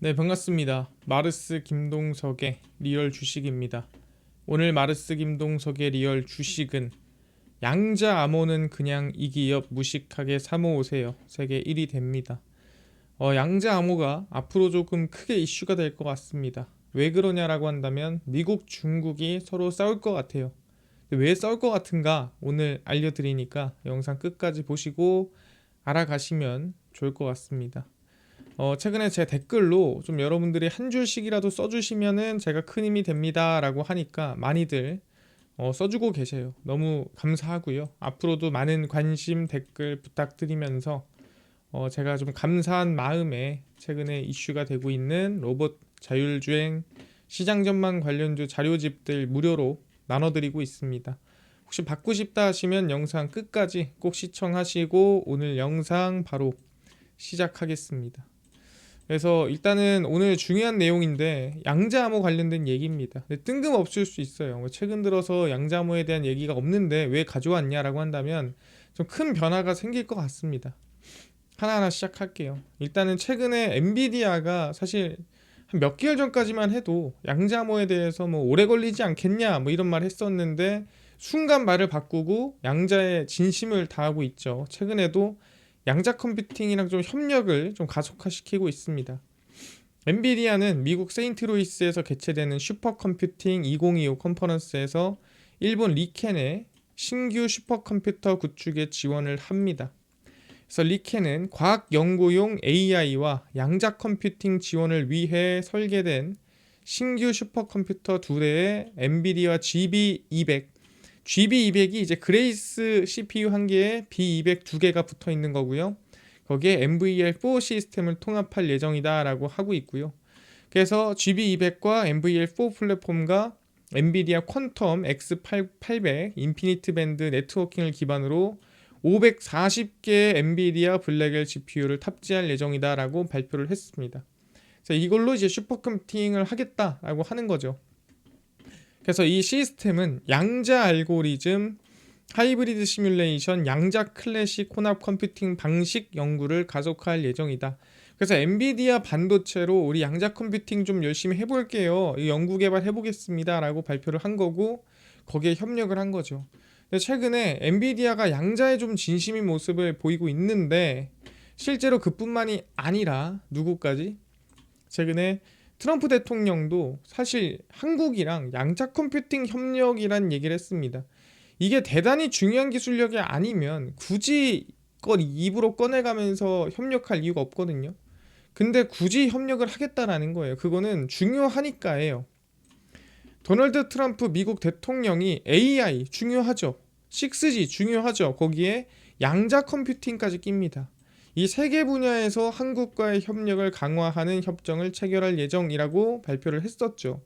네, 반갑습니다. 마르스 김동석의 리얼 주식입니다. 오늘 마르스 김동석의 리얼 주식은 양자 암호는 그냥 이 기업 무식하게 사모으세요. 세계 1위 됩니다. 양자 암호가 앞으로 조금 크게 이슈가 될 것 같습니다. 왜 그러냐라고 한다면 미국, 중국이 서로 싸울 것 같아요. 왜 싸울 것 같은가 오늘 알려드리니까 영상 끝까지 보시고 알아가시면 좋을 것 같습니다. 최근에 제 댓글로 좀 여러분들이 한 줄씩이라도 써주시면은 제가 큰 힘이 됩니다 라고 하니까 많이들 써주고 계세요. 너무 감사하고요. 앞으로도 많은 관심 댓글 부탁드리면서 제가 좀 감사한 마음에 최근에 이슈가 되고 있는 로봇 자율주행 시장 전망 관련주 자료집들 무료로 나눠드리고 있습니다. 혹시 받고 싶다 하시면 영상 끝까지 꼭 시청하시고 오늘 영상 바로 시작하겠습니다. 그래서 일단은 오늘 중요한 내용인데 양자암호 관련된 얘기입니다. 뜬금없을 수 있어요. 최근 들어서 양자암호에 대한 얘기가 없는데 왜 가져왔냐라고 한다면 좀 큰 변화가 생길 것 같습니다. 하나하나 시작할게요. 일단은 최근에 엔비디아가 사실 한 몇 개월 전까지만 해도 양자암호에 대해서 뭐 오래 걸리지 않겠냐 뭐 이런 말 했었는데 순간 말을 바꾸고 양자에 진심을 다하고 있죠. 최근에도 양자 컴퓨팅이랑 좀 협력을 좀 가속화시키고 있습니다. 엔비디아는 미국 세인트루이스에서 개최되는 슈퍼컴퓨팅 2025 컨퍼런스에서 일본 리켄의 신규 슈퍼컴퓨터 구축에 지원을 합니다. 그래서 리켄은 과학 연구용 AI와 양자 컴퓨팅 지원을 위해 설계된 신규 슈퍼컴퓨터 두 대의 엔비디아 GB200 GB200이 이제 그레이스 CPU 한 개에 B200 두 개가 붙어 있는 거고요. 거기에 NVL4 시스템을 통합할 예정이다라고 하고 있고요. 그래서 GB200과 NVL4 플랫폼과 엔비디아 퀀텀 X800 인피니트 밴드 네트워킹을 기반으로 540개의 엔비디아 블랙엘 GPU를 탑재할 예정이다라고 발표를 했습니다. 그래서 이걸로 이제 슈퍼컴퓨팅을 하겠다라고 하는 거죠. 그래서 이 시스템은 양자 알고리즘, 하이브리드 시뮬레이션, 양자 클래식 혼합 컴퓨팅 방식 연구를 가속화할 예정이다. 그래서 엔비디아 반도체로 우리 양자 컴퓨팅 좀 열심히 해볼게요. 연구 개발 해보겠습니다. 라고 발표를 한 거고 거기에 협력을 한 거죠. 근데 최근에 엔비디아가 양자에 좀 진심인 모습을 보이고 있는데 실제로 그뿐만이 아니라 누구까지? 최근에 트럼프 대통령도 사실 한국이랑 양자 컴퓨팅 협력이란 얘기를 했습니다. 이게 대단히 중요한 기술력이 아니면 굳이 이걸 입으로 꺼내가면서 협력할 이유가 없거든요. 근데 굳이 협력을 하겠다라는 거예요. 그거는 중요하니까예요. 도널드 트럼프 미국 대통령이 AI 중요하죠. 6G 중요하죠. 거기에 양자 컴퓨팅까지 낍니다. 이 세 개 분야에서 한국과의 협력을 강화하는 협정을 체결할 예정이라고 발표를 했었죠.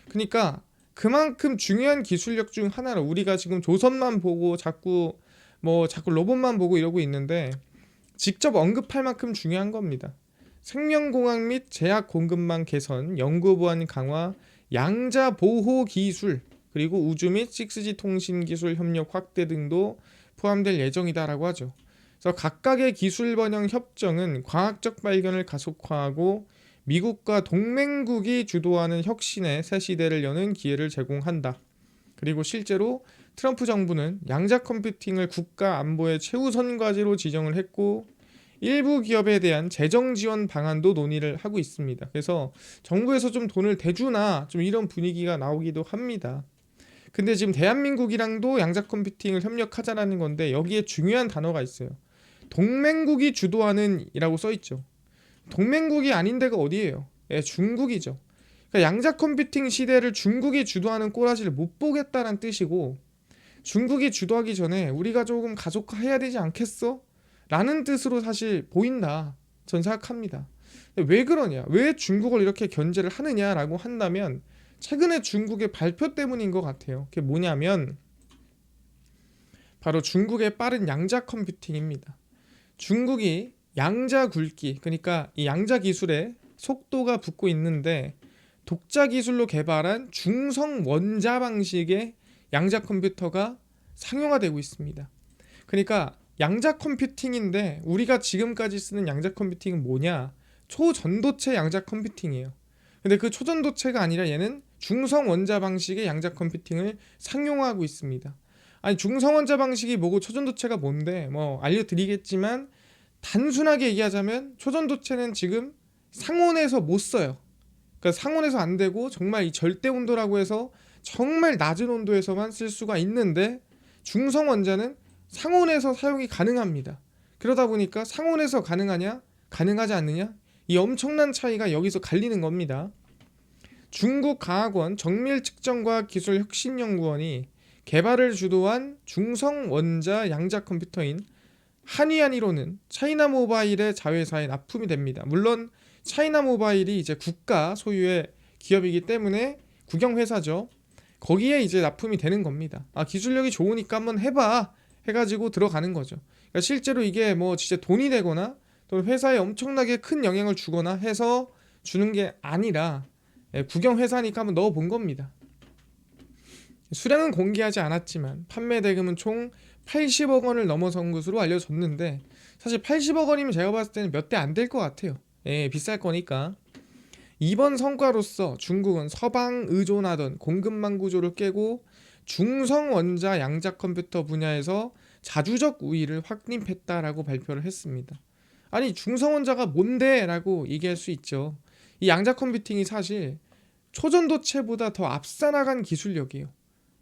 그러니까 그만큼 중요한 기술력 중 하나로 우리가 지금 조선만 보고 자꾸 로봇만 보고 이러고 있는데 직접 언급할 만큼 중요한 겁니다. 생명공학 및 제약 공급망 개선, 연구 보안 강화, 양자 보호 기술, 그리고 우주 및 6G 통신 기술 협력 확대 등도 포함될 예정이다라고 하죠. 그래서 각각의 기술 번영 협정은 과학적 발견을 가속화하고 미국과 동맹국이 주도하는 혁신의 새 시대를 여는 기회를 제공한다. 그리고 실제로 트럼프 정부는 양자 컴퓨팅을 국가 안보의 최우선 과제로 지정을 했고 일부 기업에 대한 재정 지원 방안도 논의를 하고 있습니다. 그래서 정부에서 좀 돈을 대주나 좀 이런 분위기가 나오기도 합니다. 근데 지금 대한민국이랑도 양자 컴퓨팅을 협력하자라는 건데 여기에 중요한 단어가 있어요. 동맹국이 주도하는 이라고 써 있죠. 동맹국이 아닌 데가 어디예요? 예, 중국이죠. 그러니까 양자 컴퓨팅 시대를 중국이 주도하는 꼬라지를 못 보겠다는 뜻이고 중국이 주도하기 전에 우리가 조금 가속화해야 되지 않겠어? 라는 뜻으로 사실 보인다. 전 생각합니다. 왜 그러냐? 왜 중국을 이렇게 견제를 하느냐라고 한다면 최근에 중국의 발표 때문인 것 같아요. 그게 뭐냐면 바로 중국의 빠른 양자 컴퓨팅입니다. 중국이 양자 굵기, 그러니까 이 양자 기술에 속도가 붙고 있는데 독자 기술로 개발한 중성 원자 방식의 양자 컴퓨터가 상용화되고 있습니다. 그러니까 양자 컴퓨팅인데 우리가 지금까지 쓰는 양자 컴퓨팅은 뭐냐? 초전도체 양자 컴퓨팅이에요. 근데 그 초전도체가 아니라 얘는 중성원자 방식의 양자 컴퓨팅을 상용화하고 있습니다. 아니 중성원자 방식이 뭐고 초전도체가 뭔데 뭐 알려드리겠지만 단순하게 얘기하자면 초전도체는 지금 상온에서 못 써요. 그러니까 상온에서 안 되고 정말 이 절대 온도라고 해서 정말 낮은 온도에서만 쓸 수가 있는데 중성원자는 상온에서 사용이 가능합니다. 그러다 보니까 상온에서 가능하냐 가능하지 않느냐 이 엄청난 차이가 여기서 갈리는 겁니다. 중국 과학원 정밀측정과학기술혁신연구원이 개발을 주도한 중성원자 양자 컴퓨터인 한위안이로는 차이나 모바일의 자회사에 납품이 됩니다. 물론 차이나 모바일이 이제 국가 소유의 기업이기 때문에 국영회사죠. 거기에 이제 납품이 되는 겁니다. 아 기술력이 좋으니까 한번 해봐 해가지고 들어가는 거죠. 그러니까 실제로 이게 뭐 진짜 돈이 되거나 또 회사에 엄청나게 큰 영향을 주거나 해서 주는 게 아니라 국영회사니까 한번 넣어본 겁니다. 수량은 공개하지 않았지만 판매 대금은 총 80억 원을 넘어선 것으로 알려졌는데 사실 80억 원이면 제가 봤을 때는 몇 대 안 될 것 같아요. 비쌀 거니까. 이번 성과로서 중국은 서방 의존하던 공급망 구조를 깨고 중성 원자 양자 컴퓨터 분야에서 자주적 우위를 확립했다라고 발표를 했습니다. 아니 중성 원자가 뭔데? 라고 얘기할 수 있죠. 이 양자 컴퓨팅이 사실 초전도체보다 더 앞서나간 기술력이에요.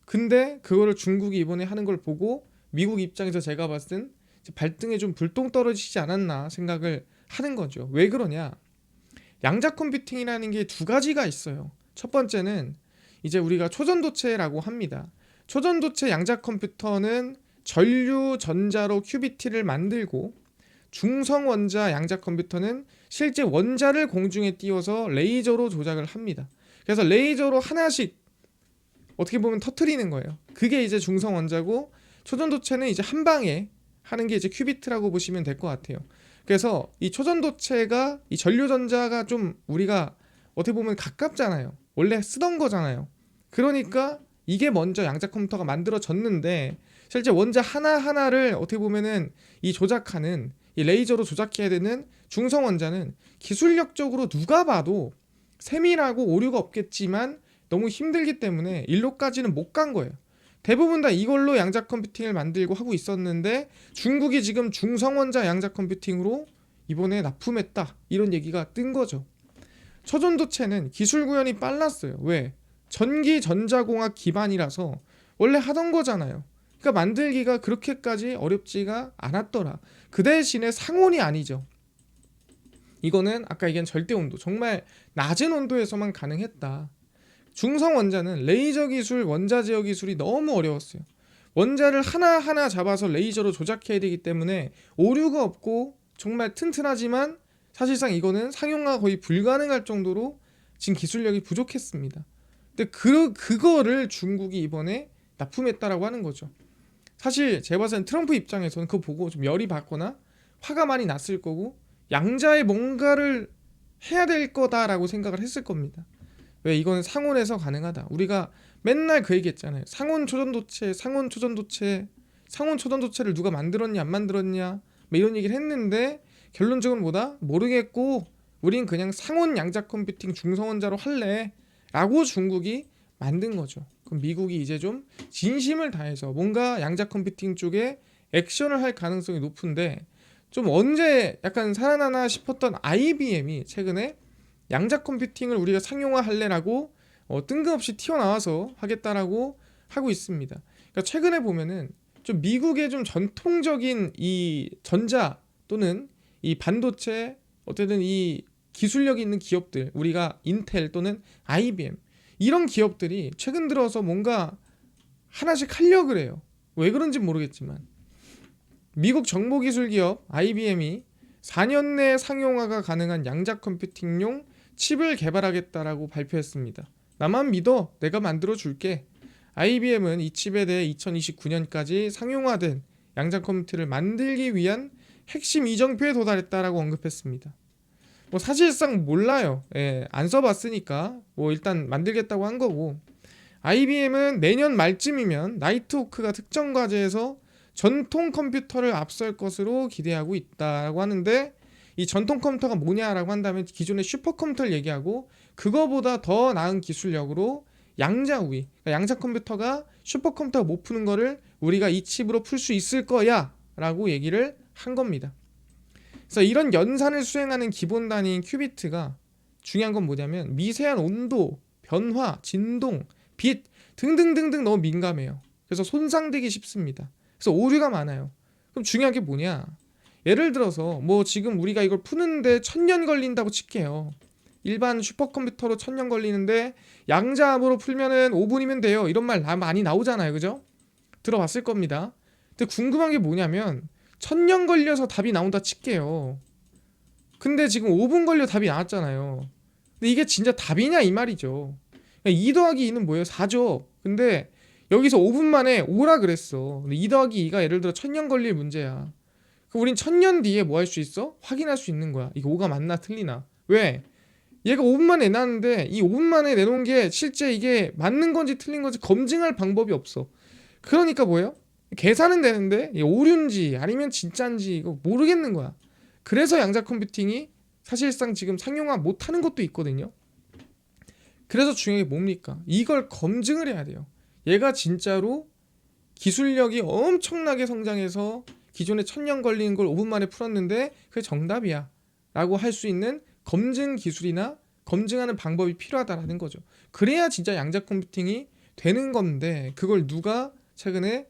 근데 그거를 중국이 이번에 하는 걸 보고 미국 입장에서 제가 봤을 땐 발등에 좀 불똥 떨어지지 않았나 생각을 하는 거죠. 왜 그러냐? 양자 컴퓨팅이라는 게 두 가지가 있어요. 첫 번째는 이제 우리가 초전도체라고 합니다. 초전도체 양자 컴퓨터는 전류 전자로 큐비티를 만들고 중성원자 양자 컴퓨터는 실제 원자를 공중에 띄워서 레이저로 조작을 합니다. 그래서 레이저로 하나씩 어떻게 보면 터트리는 거예요. 그게 이제 중성원자고 초전도체는 이제 한 방에 하는 게 이제 큐비트라고 보시면 될 것 같아요. 그래서 이 초전도체가 이 전류전자가 좀 우리가 어떻게 보면 가깝잖아요. 원래 쓰던 거잖아요. 그러니까 이게 먼저 양자 컴퓨터가 만들어졌는데 실제 원자 하나하나를 어떻게 보면은 이 조작하는 이 레이저로 조작해야 되는 중성원자는 기술력적으로 누가 봐도 세밀하고 오류가 없겠지만 너무 힘들기 때문에 일로까지는 못 간 거예요. 대부분 다 이걸로 양자 컴퓨팅을 만들고 하고 있었는데 중국이 지금 중성원자 양자 컴퓨팅으로 이번에 납품했다 이런 얘기가 뜬 거죠. 초전도체는 기술 구현이 빨랐어요. 왜? 전기 전자공학 기반이라서 원래 하던 거잖아요. 그러니까 만들기가 그렇게까지 어렵지가 않았더라. 그 대신에 상온이 아니죠. 이거는 아까 얘기한 절대 온도 정말 낮은 온도에서만 가능했다. 중성 원자는 레이저 기술, 원자 제어 기술이 너무 어려웠어요. 원자를 하나하나 잡아서 레이저로 조작해야 되기 때문에 오류가 없고 정말 튼튼하지만 사실상 이거는 상용화 거의 불가능할 정도로 지금 기술력이 부족했습니다. 근데 그거를 중국이 이번에 납품했다라고 하는 거죠. 사실 제가 봤을 땐 트럼프 입장에서는 그거 보고 좀 열이 받거나 화가 많이 났을 거고 양자에 뭔가를 해야 될 거다라고 생각을 했을 겁니다. 왜? 이거는 상온에서 가능하다. 우리가 맨날 그 얘기했잖아요. 상온 초전도체를 누가 만들었냐 안 만들었냐 뭐 이런 얘기를 했는데 결론적으로 뭐다? 모르겠고 우린 그냥 상온 양자 컴퓨팅 중성원자로 할래 라고 중국이 만든 거죠. 그럼 미국이 이제 좀 진심을 다해서 뭔가 양자 컴퓨팅 쪽에 액션을 할 가능성이 높은데 좀 언제 약간 살아나나 싶었던 IBM이 최근에 양자 컴퓨팅을 우리가 상용화 할래라고 뜬금없이 튀어나와서 하겠다라고 하고 있습니다. 그러니까 최근에 보면은 좀 미국의 좀 전통적인 이 전자 또는 이 반도체 어쨌든 이 기술력이 있는 기업들 우리가 인텔 또는 IBM 이런 기업들이 최근 들어서 뭔가 하나씩 하려고 그래요. 왜 그런지 모르겠지만 미국 정보기술 기업 IBM이 4년 내 상용화가 가능한 양자 컴퓨팅용 칩을 개발하겠다라고 발표했습니다. 나만 믿어. 내가 만들어 줄게. IBM은 이 칩에 대해 2029년까지 상용화된 양자 컴퓨터를 만들기 위한 핵심 이정표에 도달했다라고 언급했습니다. 뭐 사실상 몰라요. 안 써봤으니까 뭐 일단 만들겠다고 한 거고 IBM은 내년 말쯤이면 나이트호크가 특정 과제에서 전통 컴퓨터를 앞설 것으로 기대하고 있다고 하는데 이 전통 컴퓨터가 뭐냐라고 한다면 기존의 슈퍼컴퓨터를 얘기하고 그거보다 더 나은 기술력으로 양자 우위, 그러니까 양자 컴퓨터가 슈퍼컴퓨터가 못 푸는 거를 우리가 이 칩으로 풀 수 있을 거야 라고 얘기를 한 겁니다. 그래서 이런 연산을 수행하는 기본 단위인 큐비트가 중요한 건 뭐냐면 미세한 온도, 변화, 진동, 빛 등등등등 너무 민감해요. 그래서 손상되기 쉽습니다. 그래서 오류가 많아요. 그럼 중요한 게 뭐냐? 예를 들어서 뭐 지금 우리가 이걸 푸는데 1000년 걸린다고 칠게요. 일반 슈퍼컴퓨터로 1000년 걸리는데 양자암으로 풀면은 5분이면 돼요. 이런 말 많이 나오잖아요. 그죠? 들어봤을 겁니다. 근데 궁금한 게 뭐냐면 1000년 걸려서 답이 나온다 칠게요. 근데 지금 5분 걸려 답이 나왔잖아요. 근데 이게 진짜 답이냐 이 말이죠. 2 더하기 2는 뭐예요? 4죠. 근데 여기서 5분 만에 5라 그랬어. 근데 2 더하기 2가 예를 들어 1000년 걸릴 문제야. 그럼 우린 1000년 뒤에 뭐 할 수 있어? 확인할 수 있는 거야. 이게 5가 맞나 틀리나. 왜? 얘가 5분 만에 내놨는데 이 5분 만에 내놓은 게 실제 이게 맞는 건지 틀린 건지 검증할 방법이 없어. 그러니까 뭐예요? 계산은 되는데 오류인지 아니면 진짜인지 이거 모르겠는 거야. 그래서 양자 컴퓨팅이 사실상 지금 상용화 못하는 것도 있거든요. 그래서 중요한 게 뭡니까? 이걸 검증을 해야 돼요. 얘가 진짜로 기술력이 엄청나게 성장해서 기존에 1000년 걸리는 걸 5분 만에 풀었는데 그게 정답이야 라고 할 수 있는 검증 기술이나 검증하는 방법이 필요하다라는 거죠. 그래야 진짜 양자 컴퓨팅이 되는 건데 그걸 누가 최근에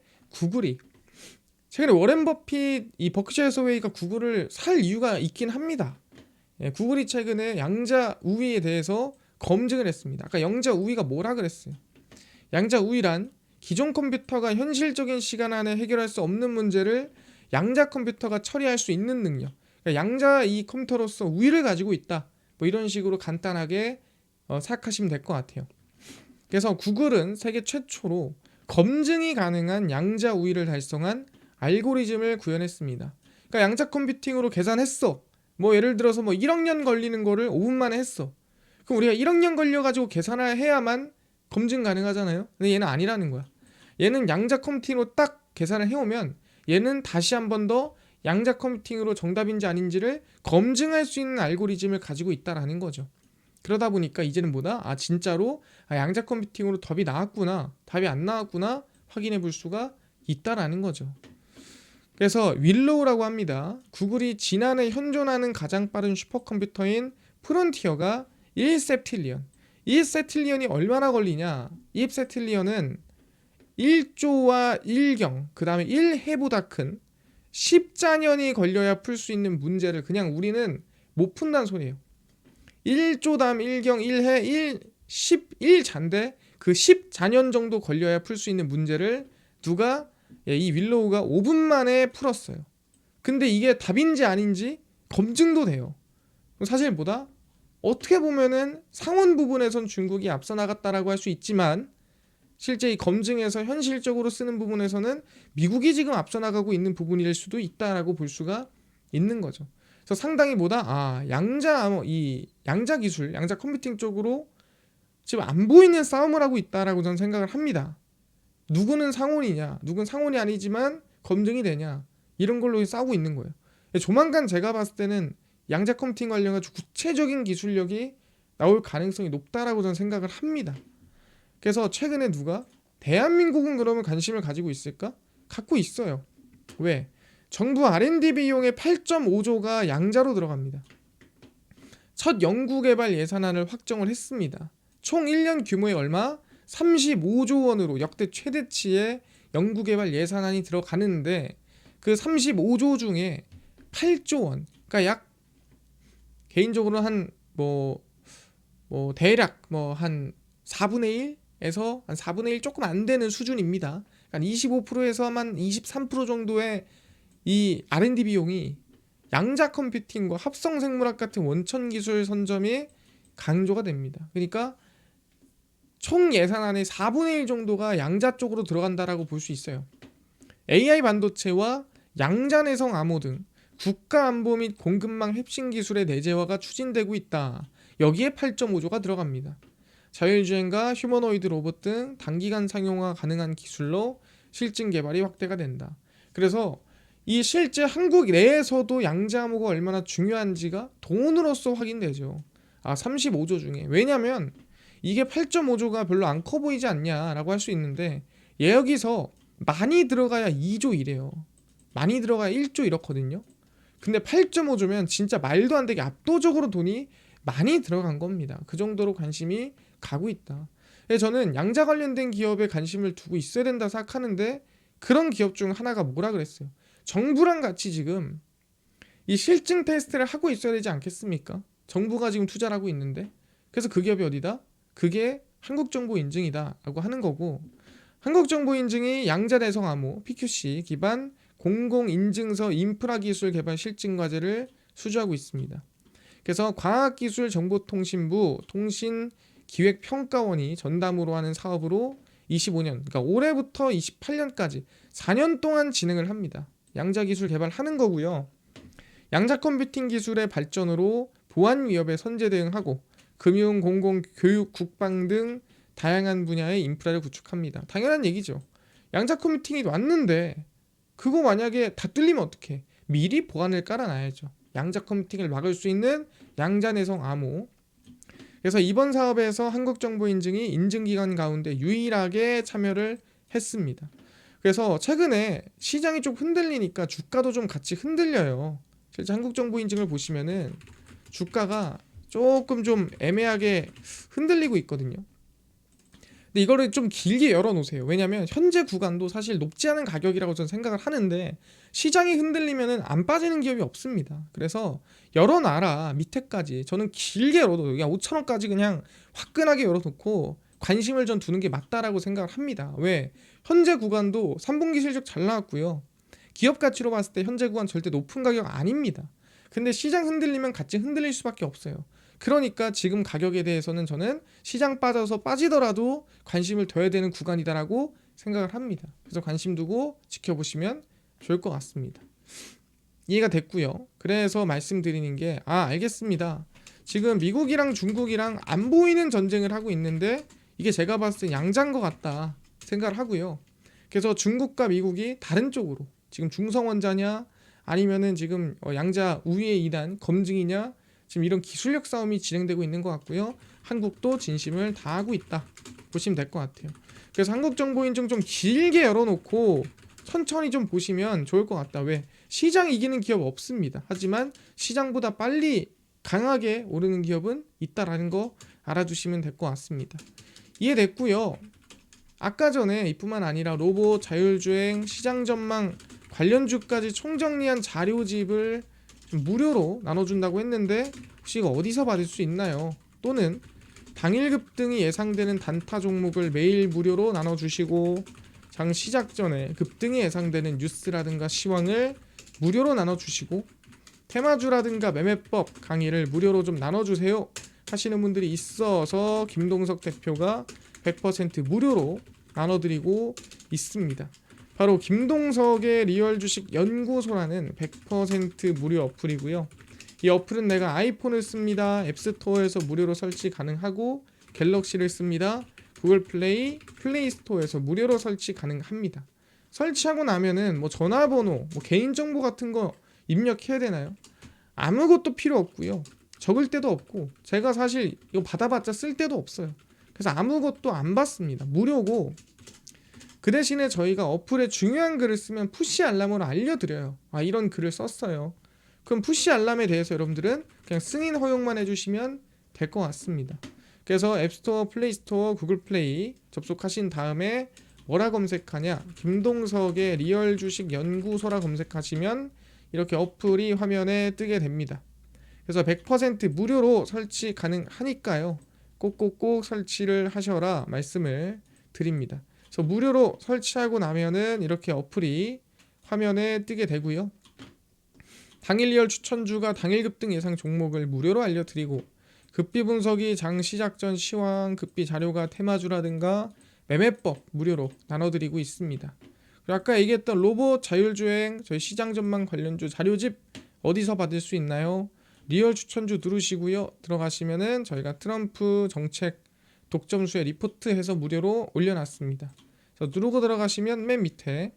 워렌 버핏 이 버크셔 해서웨이가 구글을 살 이유가 있긴 합니다. 예, 구글이 최근에 양자 우위에 대해서 검증을 했습니다. 아까 양자 우위가 뭐라 그랬어요? 양자 우위란 기존 컴퓨터가 현실적인 시간 안에 해결할 수 없는 문제를 양자 컴퓨터가 처리할 수 있는 능력. 그러니까 양자 이 컴퓨터로서 우위를 가지고 있다. 뭐 이런 식으로 간단하게 생각하시면 될 것 같아요. 그래서 구글은 세계 최초로 검증이 가능한 양자 우위를 달성한 알고리즘을 구현했습니다. 그러니까 양자 컴퓨팅으로 계산했어. 뭐 예를 들어서 뭐 1억 년 걸리는 거를 5분 만에 했어. 그럼 우리가 1억 년 걸려가지고 계산을 해야만 검증 가능하잖아요. 근데 얘는 아니라는 거야. 얘는 양자 컴퓨팅으로 딱 계산을 해오면 얘는 다시 한 번 더 양자 컴퓨팅으로 정답인지 아닌지를 검증할 수 있는 알고리즘을 가지고 있다라는 거죠. 그러다 보니까 이제는 뭐다? 진짜로 양자 컴퓨팅으로 답이 나왔구나, 답이 안 나왔구나 확인해 볼 수가 있다라는 거죠. 그래서 윌로우라고 합니다. 구글이 지난해 현존하는 가장 빠른 슈퍼컴퓨터인 프론티어가 1셉틸리언. 1셉틸리언이 얼마나 걸리냐? 1셉틸리언은 1조와 1경, 그 다음에 1해보다 큰 10자년이 걸려야 풀 수 있는 문제를 그냥 우리는 못 푼다는 소리예요. 1조 다음 1경 1해 11잔데 그 10자년 정도 걸려야 풀 수 있는 문제를 누가 이 윌로우가 5분 만에 풀었어요. 근데 이게 답인지 아닌지 검증도 돼요. 사실 뭐다? 어떻게 보면은 상원 부분에선 중국이 앞서 나갔다라고 할 수 있지만 실제 이 검증에서 현실적으로 쓰는 부분에서는 미국이 지금 앞서 나가고 있는 부분일 수도 있다라고 볼 수가 있는 거죠. 그래서 상당히 뭐다? 양자 기술, 양자 컴퓨팅 쪽으로 지금 안 보이는 싸움을 하고 있다라고 저는 생각을 합니다. 누구는 상원이냐, 누구는 상원이 아니지만 검증이 되냐 이런 걸로 싸우고 있는 거예요. 조만간 제가 봤을 때는 양자 컴퓨팅 관련해서 구체적인 기술력이 나올 가능성이 높다라고 저는 생각을 합니다. 그래서 최근에 누가 대한민국은 그러면 관심을 가지고 있을까? 갖고 있어요. 왜? 정부 R&D 비용의 8.5조가 양자로 들어갑니다. 첫 연구개발 예산안을 확정을 했습니다. 총 1년 규모의 얼마? 35조 원으로 역대 최대치의 연구개발 예산안이 들어가는데 그 35조 중에 8조 원, 그러니까 약 개인적으로 한 대략 한 4분의 1에서 한 4분의 1 조금 안 되는 수준입니다. 한 25%에서 한 23% 정도의 이 R&D 비용이 양자 컴퓨팅과 합성 생물학 같은 원천 기술 선점이 강조가 됩니다. 그러니까 총 예산안의 4분의 1 정도가 양자 쪽으로 들어간다라고 볼 수 있어요. AI 반도체와 양자 내성 암호 등 국가 안보 및 공급망 핵심 기술의 내재화가 추진되고 있다. 여기에 8.5조가 들어갑니다. 자율주행과 휴머노이드 로봇 등 단기간 상용화 가능한 기술로 실증 개발이 확대가 된다. 그래서 이 실제 한국 내에서도 양자암호가 얼마나 중요한지가 돈으로서 확인되죠. 35조 중에. 왜냐면 이게 8.5조가 별로 안 커 보이지 않냐라고 할 수 있는데 얘 여기서 많이 들어가야 2조 이래요. 많이 들어가야 1조 이렇거든요. 근데 8.5조면 진짜 말도 안 되게 압도적으로 돈이 많이 들어간 겁니다. 그 정도로 관심이 가고 있다. 그래서 저는 양자 관련된 기업에 관심을 두고 있어야 된다 생각하는데 그런 기업 중 하나가 뭐라 그랬어요. 정부랑 같이 지금 이 실증 테스트를 하고 있어야 되지 않겠습니까? 정부가 지금 투자를 하고 있는데 그래서 그 기업이 어디다? 그게 한국정보인증이다 라고 하는 거고 한국정보인증이 양자대성암호 PQC 기반 공공인증서 인프라기술 개발 실증과제를 수주하고 있습니다. 그래서 과학기술정보통신부 통신기획평가원이 전담으로 하는 사업으로 25년, 그러니까 올해부터 28년까지 4년 동안 진행을 합니다. 양자기술 개발하는 거고요. 양자 컴퓨팅 기술의 발전으로 보안 위협에 선제 대응하고 금융, 공공, 교육, 국방 등 다양한 분야의 인프라를 구축합니다. 당연한 얘기죠. 양자 컴퓨팅이 왔는데 그거 만약에 다 뚫리면 어떡해? 미리 보안을 깔아놔야죠. 양자 컴퓨팅을 막을 수 있는 양자내성 암호. 그래서 이번 사업에서 한국정보인증이 인증기관 가운데 유일하게 참여를 했습니다. 그래서 최근에 시장이 좀 흔들리니까 주가도 좀 같이 흔들려요. 실제 한국정보인증을 보시면은 주가가 조금 좀 애매하게 흔들리고 있거든요. 근데 이거를 좀 길게 열어놓으세요. 왜냐면 현재 구간도 사실 높지 않은 가격이라고 저는 생각을 하는데 시장이 흔들리면은 안 빠지는 기업이 없습니다. 그래서 열어놔라 밑에까지. 저는 길게 열어둬요. 그냥 5천원까지 그냥 화끈하게 열어놓고 관심을 전 두는 게 맞다라고 생각을 합니다. 왜? 현재 구간도 3분기 실적 잘 나왔고요. 기업 가치로 봤을 때 현재 구간 절대 높은 가격 아닙니다. 근데 시장 흔들리면 같이 흔들릴 수밖에 없어요. 그러니까 지금 가격에 대해서는 저는 시장 빠져서 빠지더라도 관심을 둬야 되는 구간이다라고 생각을 합니다. 그래서 관심 두고 지켜보시면 좋을 것 같습니다. 이해가 됐고요. 그래서 말씀드리는 게 알겠습니다. 지금 미국이랑 중국이랑 안 보이는 전쟁을 하고 있는데 이게 제가 봤을 때 양자인 것 같다 생각을 하고요. 그래서 중국과 미국이 다른 쪽으로 지금 중성원자냐 아니면은 지금 양자 우위의 이단 검증이냐 지금 이런 기술력 싸움이 진행되고 있는 것 같고요. 한국도 진심을 다하고 있다 보시면 될 것 같아요. 그래서 한국정보인증 좀 길게 열어놓고 천천히 좀 보시면 좋을 것 같다. 왜? 시장 이기는 기업 없습니다. 하지만 시장보다 빨리 강하게 오르는 기업은 있다라는 거 알아두시면 될 것 같습니다. 이해됐고요. 아까 전에 이뿐만 아니라 로봇, 자율주행, 시장 전망 관련주까지 총정리한 자료집을 무료로 나눠준다고 했는데 혹시 이거 어디서 받을 수 있나요? 또는 당일 급등이 예상되는 단타 종목을 매일 무료로 나눠주시고 장 시작 전에 급등이 예상되는 뉴스라든가 시황을 무료로 나눠주시고 테마주라든가 매매법 강의를 무료로 좀 나눠주세요 하시는 분들이 있어서 김동석 대표가 100% 무료로 나눠드리고 있습니다. 바로 김동석의 리얼 주식 연구소라는 100% 무료 어플이고요. 이 어플은 내가 아이폰을 씁니다. 앱스토어에서 무료로 설치 가능하고 갤럭시를 씁니다. 구글 플레이, 플레이 스토어에서 무료로 설치 가능합니다. 설치하고 나면은 뭐 전화번호, 뭐 개인정보 같은 거 입력해야 되나요? 아무것도 필요 없고요. 적을 데도 없고 제가 사실 이거 받아봤자 쓸 데도 없어요. 그래서 아무것도 안 받습니다. 무료고 그 대신에 저희가 어플에 중요한 글을 쓰면 푸시 알람으로 알려드려요. 이런 글을 썼어요. 그럼 푸시 알람에 대해서 여러분들은 그냥 승인 허용만 해주시면 될 것 같습니다. 그래서 앱스토어, 플레이스토어, 구글 플레이 접속하신 다음에 뭐라 검색하냐? 김동석의 리얼 주식 연구소라 검색하시면 이렇게 어플이 화면에 뜨게 됩니다. 그래서 100% 무료로 설치 가능하니까요. 꼭꼭꼭 설치를 하셔라 말씀을 드립니다. 그래서 무료로 설치하고 나면은 이렇게 어플이 화면에 뜨게 되고요. 당일 리얼 추천주가 당일 급등 예상 종목을 무료로 알려드리고 급비 분석이 장 시작 전 시황, 급비 자료가 테마주라든가 매매법 무료로 나눠드리고 있습니다. 그리고 아까 얘기했던 로봇, 자율주행, 저희 시장 전망 관련주 자료집 어디서 받을 수 있나요? 리얼 추천주 누르시고요. 들어가시면은 저희가 트럼프 정책 독점수에 리포트해서 무료로 올려놨습니다. 그래서 누르고 들어가시면 맨 밑에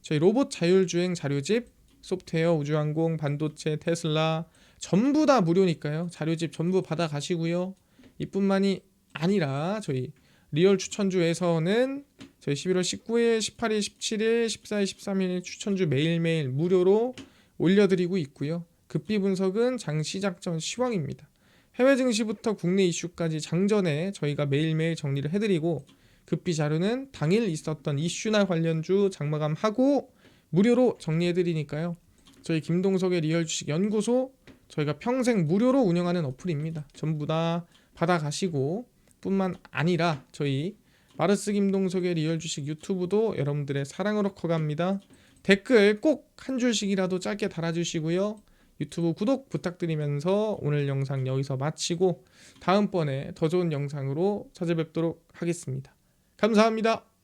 저희 로봇 자율주행 자료집 소프트웨어, 우주항공, 반도체, 테슬라 전부 다 무료니까요. 자료집 전부 받아 가시고요. 이뿐만이 아니라 저희 리얼 추천주에서는 저희 11월 19일, 18일, 17일, 14일, 13일 추천주 매일매일 무료로 올려드리고 있고요. 급비 분석은 장 시작 전 시황입니다. 해외 증시부터 국내 이슈까지 장전에 저희가 매일매일 정리를 해드리고 급비 자료는 당일 있었던 이슈나 관련주 장마감하고 무료로 정리해드리니까요. 저희 김동석의 리얼 주식 연구소 저희가 평생 무료로 운영하는 어플입니다. 전부 다 받아가시고 뿐만 아니라 저희 마르스 김동석의 리얼 주식 유튜브도 여러분들의 사랑으로 커갑니다. 댓글 꼭 한 줄씩이라도 짧게 달아주시고요. 유튜브 구독 부탁드리면서 오늘 영상 여기서 마치고 다음번에 더 좋은 영상으로 찾아뵙도록 하겠습니다. 감사합니다.